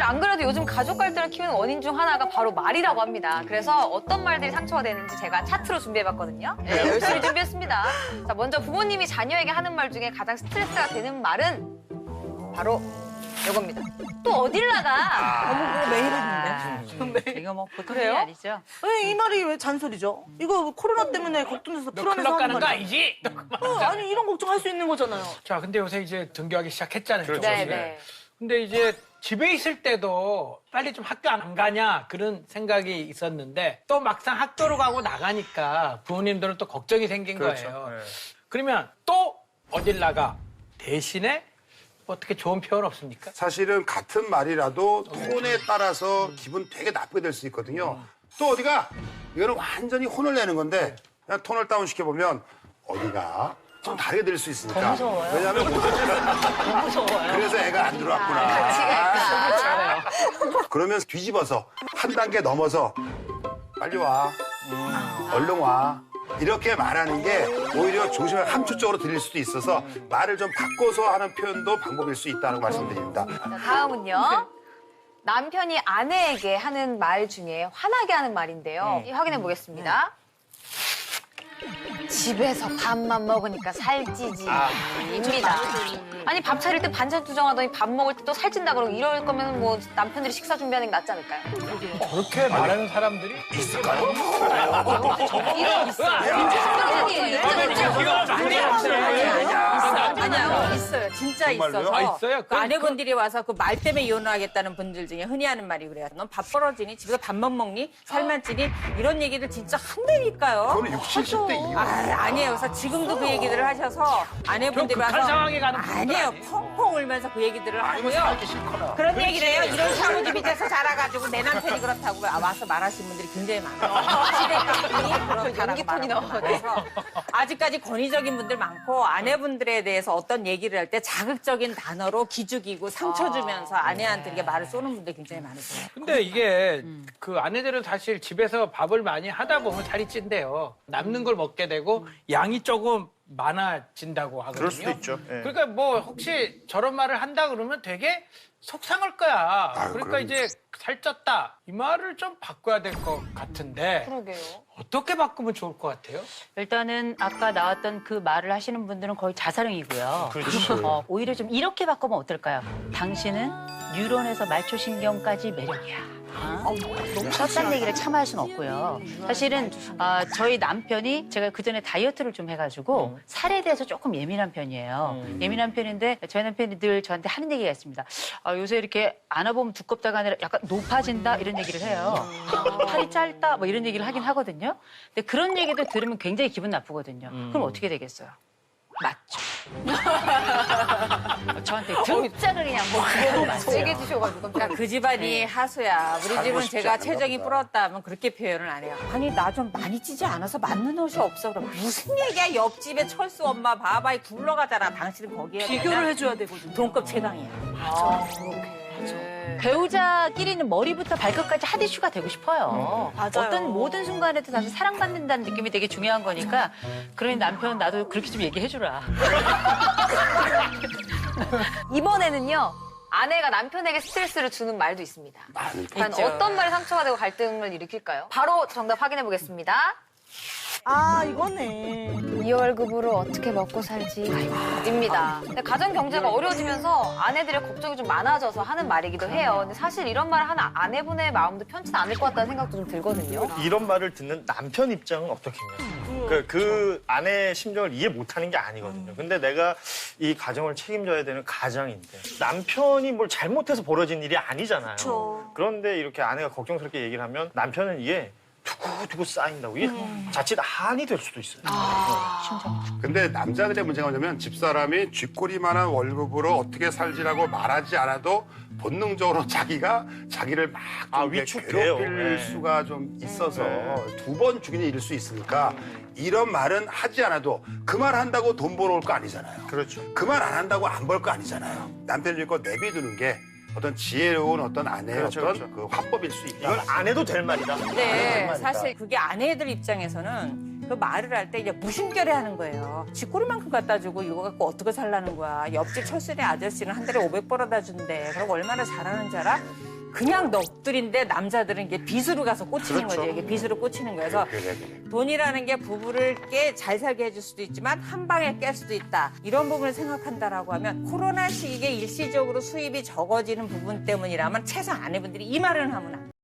안 그래도 요즘 가족 갈등을 키우는 원인 중 하나가 바로 말이라고 합니다. 그래서 어떤 말들이 상처가 되는지 제가 차트로 준비해봤거든요. 네, 열심히 준비했습니다. 자, 먼저 부모님이 자녀에게 하는 말 중에 가장 스트레스가 되는 말은 바로 이겁니다. 또 어딜 나가? 너무 그거 매일인데. 이거 뭐 보통 그래요? 일이 아니죠. 이 말이 왜 잔소리죠? 이거 코로나 때문에 걱정돼서 너 풀어내서 클럽 하는 가는 거 말이야. 아니지? 너 그만. 아니 이런 걱정할 수 있는 거잖아요. 자, 근데 요새 이제 등교하기 시작했잖아요. 그렇죠. 네, 조금씩. 네. 근데 이제 집에 있을 때도 빨리 좀 학교 안 가냐 그런 생각이 있었는데 또 막상 학교로 가고 나가니까 부모님들은 또 걱정이 생긴 그렇죠. 거예요. 네. 그러면 또 어딜 나가 대신에 어떻게 좋은 표현 없습니까? 사실은 같은 말이라도 톤에 따라서 기분 되게 나쁘게 될 수 있거든요. 또 어디가? 이거는 완전히 혼을 내는 건데 그냥 톤을 다운시켜보면 어디가? 좀 다르게 들릴 수 있으니까. 더 무서워요. 왜냐하면 너무 무서워요. 그래서 애가 안 들어왔구나. 같이 그러면 뒤집어서 한 단계 넘어서 빨리 와. 얼른 와. 이렇게 말하는 게 오히려 조심하게 함축적으로 들릴 수도 있어서 말을 좀 바꿔서 하는 표현도 방법일 수 있다는 말씀드립니다. 자, 다음은요. 남편이 아내에게 하는 말 중에 화나게 하는 말인데요. 확인해 보겠습니다. 집에서 밥만 먹으니까 살찌지. 입니다. 아니 밥 차릴 때 반찬 투정하더니 밥 먹을 때 또 살찐다 그러고 이럴 거면 뭐 남편들이 식사 준비하는 게 낫지 않을까요? 그렇게 말하는 사람들이 있을까요? 이런 아니요, 있어요. 진짜 정말로요? 있어서. 아, 있어요? 그 아내분들이 와서 그 말 때문에 이혼을 하겠다는 분들 중에 흔히 하는 말이 그래요. 넌 밥 벌어지니? 집에서 밥만 먹니? 살만 찌니? 이런 얘기를 진짜 한다니까요. 그거는 60, 70대 이후. 아니에요. 그래서 지금도 그 얘기들을 하셔서 아내분들이 좀 극한 와서 상황에 가는 분들 아니에요. 아니에요? 펑펑 울면서 그 얘기들을 아니면 하고요. 살기 싫거나. 그런 얘기를 해요. 이런 샤워지 밑에서 자라가지고 내 남편이 그렇다고 와서 말하시는 분들이 굉장히 많아요. 시댁이 연기 톤이 나와요. 그래서 아직까지 권위적인 분들 많고 아내분들에 대해서 어떤 얘기를 할 때 자극적인 단어로 기죽이고 상처 주면서 아내한테 이렇게 말을 쏘는 분들 굉장히 많으세요. 근데 이게 그 아내들은 사실 집에서 밥을 많이 하다 보면 살이 찐대요. 남는 걸 먹게 되고 양이 조금 많아진다고 하거든요. 그럴 수도 있죠. 예. 그러니까 뭐 혹시 저런 말을 한다 그러면 되게 속상할 거야. 아유, 그러니까 그럼. 이제 살쪘다 이 말을 좀 바꿔야 될 것 같은데 그러게요. 어떻게 바꾸면 좋을 것 같아요? 일단은 아까 나왔던 그 말을 하시는 분들은 거의 자살행위고요. 그렇죠. 오히려 좀 이렇게 바꾸면 어떨까요? 당신은 뉴런에서 말초신경까지 매력이야. 첫 얘기를 참아할 수는 없고요. 사실은 저희 남편이 제가 그전에 다이어트를 좀 해가지고 살에 대해서 조금 예민한 편이에요. 예민한 편인데 저희 남편이 늘 저한테 하는 얘기가 있습니다. 요새 이렇게 안아보면 두껍다가 아니라 약간 높아진다 이런 얘기를 해요. 팔이 짧다 뭐 이런 얘기를 하긴 하거든요. 근데 그런 얘기도 들으면 굉장히 기분 나쁘거든요. 그럼 어떻게 되겠어요? 맞죠. 저한테 등짝을 그냥 뭐 그거도 맞죠. 세게 주셔가지고. 그러니까 그 집안이 하수야. 우리 살고 집은 싶지 제가 않나 체중이 보다. 불었다 하면 그렇게 표현을 안 해요. 아니 나 좀 많이 찌지 않아서 맞는 옷이 없어. 그럼 무슨 얘기야. 옆집에 철수 엄마 바바이 굴러가잖아. 당신은 거기에 비교를 해줘야 되거든요. 동급 최강이야. 네. 배우자끼리는 머리부터 발끝까지 핫 이슈가 되고 싶어요. 맞아요. 어떤 모든 순간에도 사실 사랑받는다는 느낌이 되게 중요한 거니까 그러니 남편 나도 그렇게 좀 얘기해주라. 이번에는요. 아내가 남편에게 스트레스를 주는 말도 있습니다. 과연 있죠. 어떤 말이 상처가 되고 갈등을 일으킬까요? 바로 정답 확인해 보겠습니다. 이거네. 이 월급으로 어떻게 먹고 살지? 입니다. 근데 가정 경제가 어려워지면서 아내들의 걱정이 좀 많아져서 하는 말이기도 해요. 근데 사실 이런 말을 하는 아내분의 마음도 편치는 않을 것 같다는 생각도 좀 들거든요. 이런 말을 듣는 남편 입장은 어떻겠냐. 그 아내의 심정을 이해 못하는 게 아니거든요. 근데 내가 이 가정을 책임져야 되는 가장인데 남편이 뭘 잘못해서 벌어진 일이 아니잖아요. 그런데 이렇게 아내가 걱정스럽게 얘기를 하면 남편은 이게 두고두고 쌓인다고. 이게 자칫 한이 될 수도 있어요. 근데 남자들의 문제가 뭐냐면 집사람이 쥐꼬리만한 월급으로 어떻게 살지라고 말하지 않아도 본능적으로 자기가 자기를 막 좀 위축돼요. 괴롭힐 네. 수가 좀 있어서 두 번 죽이는 일일 수 있으니까 이런 말은 하지 않아도 그 말 한다고 돈 벌어올 거 아니잖아요. 그렇죠. 그 말 안 한다고 안 벌 거 아니잖아요. 남편을 믿고 내비두는 게 어떤 지혜로운 어떤 아내의 그렇죠, 어떤 그렇죠. 그 화법일 수 있다. 이건 안 해도 될 말이다. 네, 말이다. 사실 그게 아내들 입장에서는 그 말을 할 때 이제 무심결에 하는 거예요. 쥐꼬리만큼 갖다 주고 이거 갖고 어떻게 살라는 거야. 옆집 철수네 아저씨는 한 달에 500 벌어다 준대. 그럼 얼마나 잘하는 줄 알아? 그냥 넋들인데 남자들은 이게 빚으로 가서 꽂히는 그렇죠. 거죠. 이게 빚으로 꽂히는 거여서 그래. 돈이라는 게 부부를 잘 살게 해줄 수도 있지만 한 방에 깰 수도 있다. 이런 부분을 생각한다라고 하면 코로나 시기에 일시적으로 수입이 적어지는 부분 때문이라면 최소한 아내분들이 이 말은 하면 안 돼요.